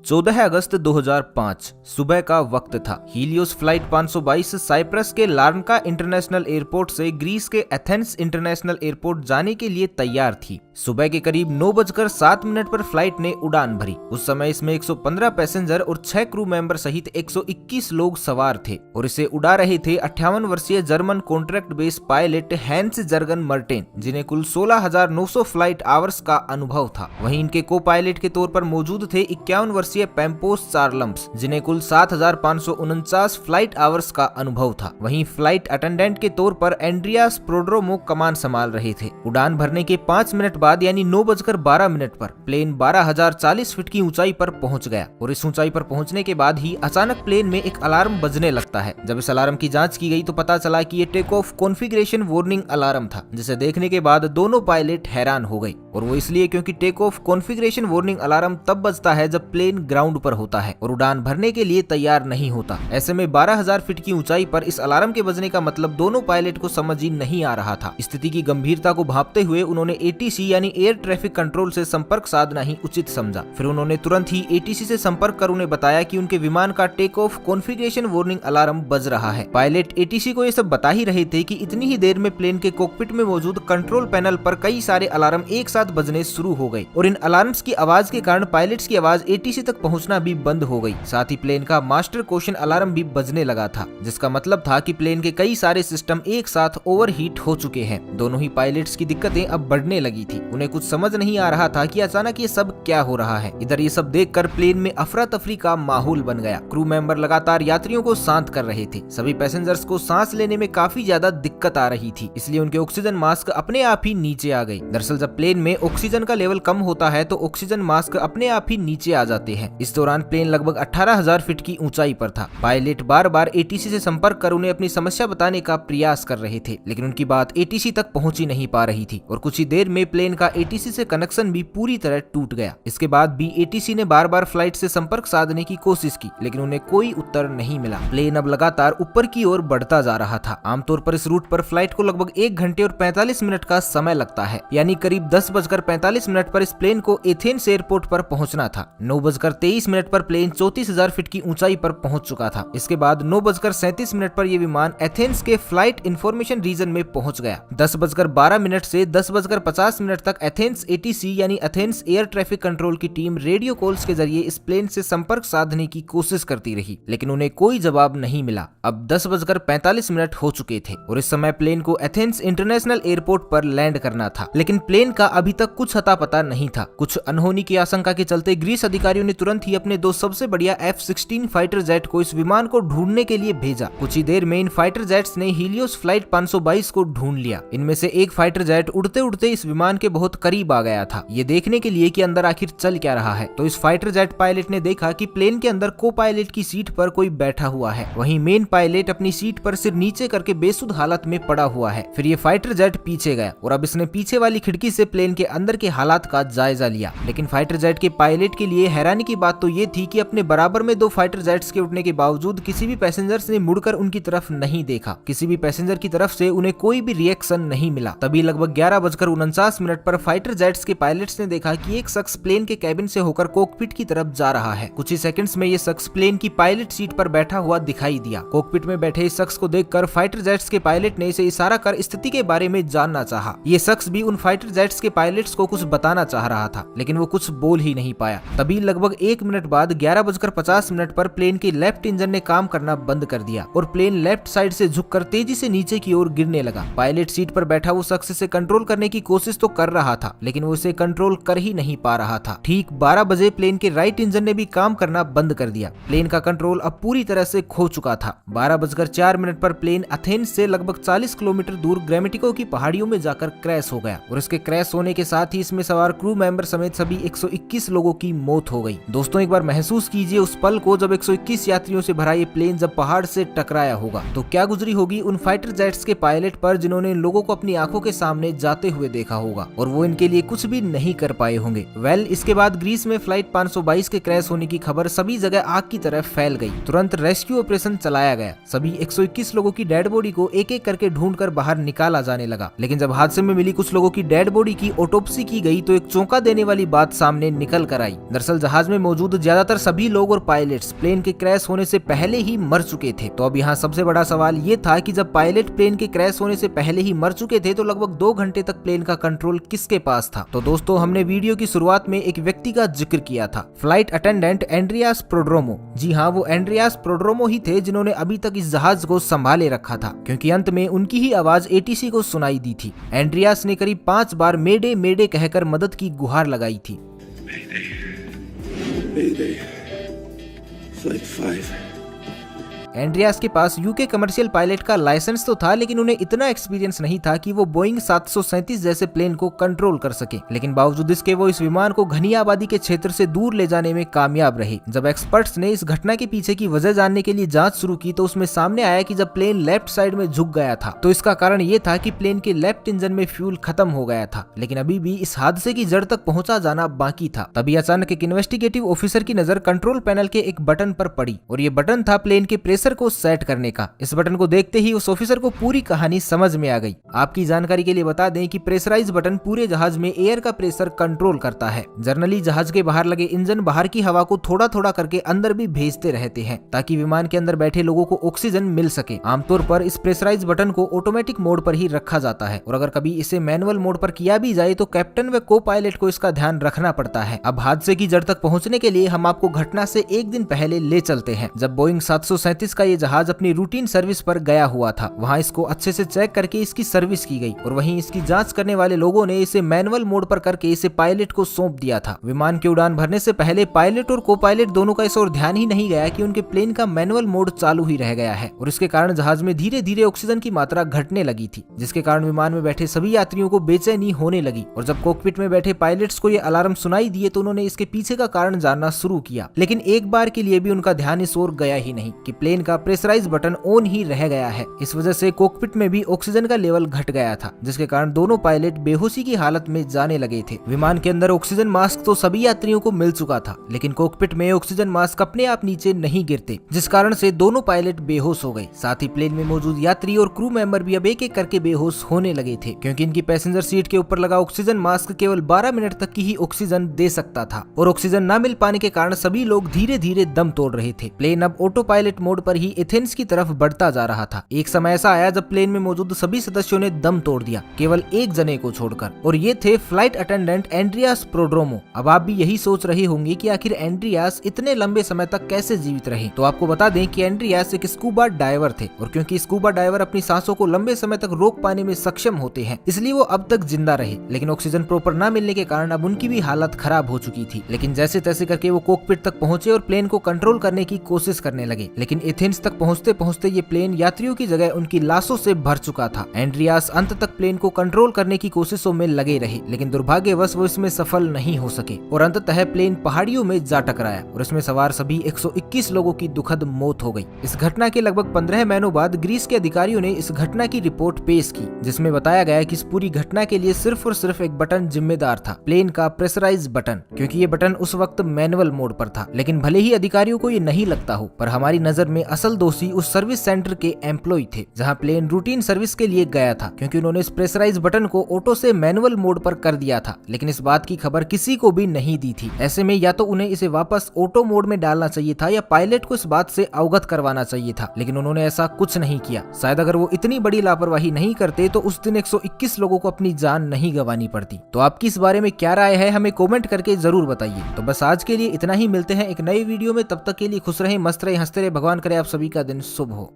14 अगस्त 2005 सुबह का वक्त था। हीलियोस फ्लाइट 522 साइप्रस के लार्नका इंटरनेशनल एयरपोर्ट से ग्रीस के एथेंस इंटरनेशनल एयरपोर्ट जाने के लिए तैयार थी। सुबह के करीब 9:07 पर फ्लाइट ने उड़ान भरी। उस समय इसमें 115 पैसेंजर और 6 क्रू मेंबर सहित 121 लोग सवार थे और इसे उड़ा रहे थे 58 वर्षीय German contract base pilot Hans Jurgen Merten, जिन्हें कुल 16,900 फ्लाइट आवर्स का अनुभव था। वहीं इनके को पायलट के तौर पर मौजूद थे 51 वर्षीय पैम्पोस चार्लम्स, जिन्हें कुल 7,549 फ्लाइट आवर्स का अनुभव था। वहीं फ्लाइट अटेंडेंट के तौर पर एंड्रियास प्रोड्रोमो कमान संभाल रहे थे। उड़ान भरने के 5 मिनट बाद यानी 9:12 पर प्लेन 12,040 फीट की ऊंचाई पर पहुंच गया और इस ऊंचाई पर पहुंचने के बाद ही अचानक प्लेन में एक अलार्म बजने लगता है। जब इस अलार्म की जांच की गई तो पता चला कि ये take off configuration warning alarm था, जिसे देखने के बाद दोनों पायलट हैरान हो गए। और वो इसलिए क्योंकि take off configuration warning alarm तब बजता है जब प्लेन ग्राउंड पर होता है और उड़ान भरने के लिए तैयार नहीं होता। ऐसे में 12,000 फीट की ऊंचाई पर इस अलार्म के बजने का मतलब दोनों पायलट को समझ ही नहीं आ रहा था। स्थिति की गंभीरता को भांपते हुए उन्होंने एटीसी यानी एयर ट्रैफिक कंट्रोल से संपर्क साधना ही उचित समझा। फिर उन्होंने तुरंत ही एटीसी से संपर्क कर उन्हें बताया कि उनके विमान का take off configuration warning alarm बज रहा है। पायलट एटीसी को ये सब बता ही रहे थे कि इतनी ही देर में प्लेन के कॉकपिट में मौजूद कंट्रोल पैनल पर कई सारे अलार्म एक साथ बजने शुरू हो गए और इन अलार्म्स की आवाज के कारण पायलट्स की आवाज एटीसी तक पहुंचना भी बंद हो गई। साथ ही प्लेन का मास्टर क्वेश्चन अलार्म भी बजने लगा था, जिसका मतलब था कि प्लेन के कई सारे सिस्टम एक साथ ओवरहीट हो चुके हैं। दोनों ही पायलट्स की दिक्कतें अब बढ़ने लगी थी। उन्हें कुछ समझ नहीं आ रहा था कि अचानक ये सब क्या हो रहा है। इधर ये सब देखकर प्लेन में अफरा तफरी का माहौल बन गया। क्रू मेंबर लगातार यात्रियों को शांत कर रहे थे। सभी पैसेंजर्स को सांस लेने में काफी ज्यादा दिक्कत आ रही थी, इसलिए उनके ऑक्सीजन मास्क अपने आप ही नीचे आ गए। दरअसल जब प्लेन में ऑक्सीजन का लेवल कम होता है तो ऑक्सीजन मास्क अपने आप ही नीचे आ जाते हैं। इस दौरान प्लेन लगभग 18,000 फीट की ऊंचाई पर था। पायलट बार बार एटीसी से संपर्क कर उन्हें अपनी समस्या बताने का प्रयास कर रहे थे, लेकिन उनकी बात एटीसी तक पहुंच ही नहीं पा रही थी और कुछ ही देर में प्लेन का एटीसी से कनेक्शन भी पूरी तरह टूट गया। इसके बाद भी एटीसी ने बार बार फ्लाइट से संपर्क साधने की कोशिश की, लेकिन उन्हें कोई उत्तर नहीं मिला। प्लेन अब लगातार ऊपर की ओर बढ़ता जा रहा था। आमतौर पर इस रूट पर फ्लाइट को लगभग 1 घंटे और 45 मिनट का समय लगता है, यानी करीब 10:45 पर इस प्लेन को एथेंस एयरपोर्ट पर पहुंचना था। 9:23 पर प्लेन 34,000 फीट की ऊंचाई पर पहुंच चुका था। इसके बाद 9:37 पर यह विमान एथेंस के फ्लाइट इंफॉर्मेशन रीजन में पहुंच गया। 10:12 से 10:50 तक एथेंस एटीसी यानी एथेंस एयर ट्रैफिक कंट्रोल की टीम रेडियो कॉल्स के जरिए इस प्लेन से संपर्क साधने की कोशिश करती रही, लेकिन उन्हें कोई जवाब नहीं मिला। अब 10:45 हो चुके थे और इस समय प्लेन को एथेंस इंटरनेशनल एयरपोर्ट पर लैंड करना था, लेकिन प्लेन का अभी तक कुछ अता पता नहीं था। कुछ अनहोनी की आशंका के चलते ग्रीस अधिकारियों ने तुरंत ही अपने 2 सबसे बढ़िया F-16 फाइटर जेट को इस विमान को ढूंढने के लिए भेजा। कुछ ही देर में इन फाइटर जेट्स ने हीलियोस फ्लाइट 522 को ढूंढ लिया। इनमें से एक फाइटर जेट उड़ते उड़ते इस विमान के बहुत करीब आ गया था, ये देखने के लिए कि अंदर आखिर चल क्या रहा है। तो इस फाइटर जेट पायलट ने देखा कि प्लेन के अंदर को पायलट की सीट पर कोई बैठा हुआ है। वहीं मेन पायलट अपनी सीट पर सिर नीचे करके बेसुध हालत में पड़ा हुआ है। फिर ये फाइटर जेट पीछे गया और अब इसने पीछे वाली खिड़की से प्लेन के अंदर के हालात का जायजा लिया। लेकिन फाइटर जेट के पायलट के लिए हैरानी की बात तो ये थी कि अपने बराबर में 2 फाइटर जेट्स के उठने के बावजूद किसी भी पैसेंजर्स ने मुड़कर उनकी तरफ नहीं देखा। किसी भी पैसेंजर की तरफ से उन्हें कोई भी रिएक्शन नहीं मिला। तभी लगभग 11:49 पर फाइटर जेट्स के पायलट्स ने देखा कि एक शख्स प्लेन के कैबिन से होकर कॉकपिट की तरफ जा रहा है। कुछ ही सेकंड्स में ये शख्स प्लेन की पायलट सीट पर बैठा हुआ दिखाई दिया। कॉकपिट में बैठे इस शख्स को देखकर फाइटर जेट्स के पायलट ने इसे इशारा कर स्थिति के बारे में जानना चाहा। ये शख्स भी उन फाइटर जेट्स के पायलट्स को कुछ बताना चाह रहा था, लेकिन वो कुछ बोल ही नहीं पाया। तभी लगभग 1 मिनट बाद 11:50 पर प्लेन के लेफ्ट इंजन ने काम करना बंद कर दिया और प्लेन लेफ्ट साइड से झुककर तेजी से नीचे की ओर गिरने लगा। पायलट सीट पर बैठा वो शख्स इसे कंट्रोल करने की कोशिश तो कर रहा था, लेकिन वो इसे कंट्रोल कर ही नहीं पा रहा था। ठीक 12 बजे प्लेन के राइट इंजन ने भी काम करना बंद कर दिया। प्लेन का कंट्रोल अब पूरी तरह से खो चुका था। 12:04 पर प्लेन एथेंस से लगभग 40 किलोमीटर दूर ग्रामेटिको की पहाड़ियों में जाकर क्रैश हो गया और इसके क्रैश होने के साथ ही इसमें सवार क्रू मेंबर समेत सभी 121 लोगों की मौत हो गई। दोस्तों एक बार महसूस कीजिए उस पल को जब 121 यात्रियों से भरा ये प्लेन जब पहाड़ से टकराया होगा तो क्या गुजरी होगी उन फाइटर जेट्स के पायलट पर, जिन्होंने इन लोगों को अपनी आंखों के सामने जाते हुए देखा होगा और वो इनके लिए कुछ भी नहीं कर पाए होंगे। इसके बाद ग्रीस में फ्लाइट 522 के क्रैश होने की खबर सभी जगह आग की तरह फैल गई। तुरंत रेस्क्यू ऑपरेशन चलाया गया। सभी 121 लोगों की डेड बॉडी को एक एक करके ढूंढकर बाहर निकाला जाने लगा। लेकिन जब हादसे में मिली कुछ लोगों की डेड बॉडी की ऑटोप्सी की गई तो एक चौंका देने वाली बात सामने निकल कर आई। दरअसल जहाज में मौजूद ज्यादातर सभी लोग और पायलट्स प्लेन के क्रैश होने से पहले ही मर चुके थे। तो अब यहाँ सबसे बड़ा सवाल ये था कि जब पायलट प्लेन के क्रैश होने से पहले ही मर चुके थे तो लगभग 2 घंटे तक प्लेन का कंट्रोल किसके पास था। तो दोस्तों, हमने वीडियो की शुरुआत में एक व्यक्ति का जिक्र किया था, फ्लाइट अटेंडेंट एंड्रियास प्रोड्रोमो। जी हाँ, वो एंड्रियास प्रोड्रोमो ही थे जिन्होंने अभी तक इस जहाज को संभाले रखा था, क्योंकि अंत में उनकी ही आवाज एटीसी को सुनाई दी थी। एंड्रियास ने करीब 5 बार मेडे मेडे कहकर मदद की गुहार लगाई थी। Mayday. Flight 5. एंड्रियास के पास यूके कमर्शियल पायलट का लाइसेंस तो था, लेकिन उन्हें इतना एक्सपीरियंस नहीं था कि वो बोइंग 737 जैसे प्लेन को कंट्रोल कर सके। लेकिन बावजूद इसके वो इस विमान को घनी आबादी के क्षेत्र से दूर ले जाने में कामयाब रहे। जब एक्सपर्ट्स ने इस घटना के पीछे की वजह जानने के लिए जांच शुरू की तो उसमें सामने आया कि जब प्लेन लेफ्ट साइड में झुक गया था तो इसका कारण ये था कि प्लेन के लेफ्ट इंजन में फ्यूल खत्म हो गया था। लेकिन अभी भी इस हादसे की जड़ तक पहुंचा जाना बाकी था। तभी अचानक एक इन्वेस्टिगेटिव ऑफिसर की नजर कंट्रोल पैनल के एक बटन पर पड़ी और ये बटन था प्लेन के प्रेशर को सेट करने का। इस बटन को देखते ही उस ऑफिसर को पूरी कहानी समझ में आ गई। आपकी जानकारी के लिए बता दें कि प्रेशराइज बटन पूरे जहाज में एयर का प्रेशर कंट्रोल करता है। जनरली जहाज के बाहर लगे इंजन बाहर की हवा को थोड़ा थोड़ा करके अंदर भी भेजते रहते हैं ताकि विमान के अंदर बैठे लोगों को ऑक्सीजन मिल सके। आमतौर पर इस प्रेशराइज बटन को ऑटोमेटिक मोड पर ही रखा जाता है और अगर कभी इसे मैनुअल मोड पर किया भी जाए तो कैप्टन व को पायलट को इसका ध्यान रखना पड़ता है। अब हादसे की जड़ तक पहुंचने के लिए हम आपको घटना से एक दिन पहले ले चलते हैं, जब बोइंग 737 का ये जहाज अपनी रूटीन सर्विस पर गया हुआ था। वहां इसको अच्छे से चेक करके इसकी सर्विस की गई और वहीं इसकी जांच करने वाले लोगों ने इसे मैनुअल मोड पर करके इसे पायलट को सौंप दिया था। विमान की उड़ान भरने से पहले पायलट और को पायलट दोनों का इस ओर ध्यान ही नहीं गया कि उनके प्लेन का मैनुअल मोड चालू ही रह गया है और इसके कारण जहाज में धीरे धीरे ऑक्सीजन की मात्रा घटने लगी थी, जिसके कारण विमान में बैठे सभी यात्रियों को बेचैनी होने लगी। और जब कॉकपिट में बैठे पायलट्स को ये अलार्म सुनाई दिए तो उन्होंने इसके पीछे का कारण जानना शुरू किया। लेकिन एक बार के लिए भी उनका ध्यान इस ओर गया ही नहीं कि प्लेन का प्रेशराइज बटन ऑन ही रह गया है। इस वजह से कॉकपिट में भी ऑक्सीजन का लेवल घट गया था, जिसके कारण दोनों पायलट बेहोशी की हालत में जाने लगे थे। विमान के अंदर ऑक्सीजन मास्क तो सभी यात्रियों को मिल चुका था, लेकिन कॉकपिट में ऑक्सीजन मास्क अपने आप नीचे नहीं गिरते, जिस कारण से दोनों पायलट बेहोश हो गए। साथ ही प्लेन में मौजूद यात्री और क्रू मेंबर भी अब एक एक करके बेहोश होने लगे थे, क्योंकि इनकी पैसेंजर सीट के ऊपर लगा ऑक्सीजन मास्क केवल 12 मिनट तक की ही ऑक्सीजन दे सकता था और ऑक्सीजन न मिल पाने के कारण सभी लोग धीरे धीरे दम तोड़ रहे थे। प्लेन अब ऑटो पायलट मोड पर ही एथेंस की तरफ बढ़ता जा रहा था। एक समय ऐसा आया जब प्लेन में मौजूद सभी सदस्यों ने दम तोड़ दिया, केवल एक जने को छोड़कर, और ये थे फ्लाइट अटेंडेंट एंड्रियास प्रोड्रोमो। अब आप भी यही सोच रहे होंगे कि आखिर एंड्रियास इतने लंबे समय तक कैसे जीवित रहे। तो आपको बता दें कि एंड्रियास एक स्कूबा डाइवर थे और क्योंकि स्कूबा डाइवर अपनी सांसों को लंबे समय तक रोक पाने में सक्षम होते हैं, इसलिए वो अब तक जिंदा रहे। लेकिन ऑक्सीजन प्रॉपर न मिलने के कारण अब उनकी भी हालत खराब हो चुकी थी। लेकिन जैसे तैसे करके वो कॉकपिट तक पहुंचे और प्लेन को कंट्रोल करने की कोशिश करने लगे। लेकिन एथेंस तक पहुंचते पहुंचते ये प्लेन यात्रियों की जगह उनकी लाशों से भर चुका था। एंड्रियास अंत तक प्लेन को कंट्रोल करने की कोशिशों में लगे रहे, लेकिन दुर्भाग्यवश वो इसमें सफल नहीं हो सके और अंततः प्लेन पहाड़ियों में जा टकराया और इसमें सवार सभी 121 लोगों की दुखद मौत हो गई। इस घटना के लगभग 15 महीनों बाद ग्रीस के अधिकारियों ने इस घटना की रिपोर्ट पेश की, जिसमें बताया गया कि इस पूरी घटना के लिए सिर्फ और सिर्फ एक बटन जिम्मेदार था, प्लेन का प्रेशराइज बटन, क्योंकि ये बटन उस वक्त मैनुअल मोड पर था। लेकिन भले ही अधिकारियों को ये नहीं लगता हो, पर हमारी नजर में असल दोषी उस सर्विस सेंटर के एम्प्लॉय थे जहां प्लेन रूटीन सर्विस के लिए गया था, क्योंकि उन्होंने इस प्रेशराइज बटन को ऑटो से मैनुअल मोड पर कर दिया था। लेकिन इस बात की खबर किसी को भी नहीं दी थी। ऐसे में या तो उन्हें इसे वापस ऑटो मोड में डालना चाहिए था या पायलट को इस बात से अवगत करवाना चाहिए था, लेकिन उन्होंने ऐसा कुछ नहीं किया। शायद अगर वो इतनी बड़ी लापरवाही नहीं करते तो उस दिन 121 लोगों को अपनी जान नहीं गंवानी पड़ती। तो आपकी इस बारे में क्या राय है, हमें कमेंट करके जरूर बताइए। तो बस आज के लिए इतना ही, मिलते हैं एक नई वीडियो में। तब तक के लिए खुश रहें, मस्त रहें, हंसते रहें। भगवान करे आप सभी का दिन शुभ हो।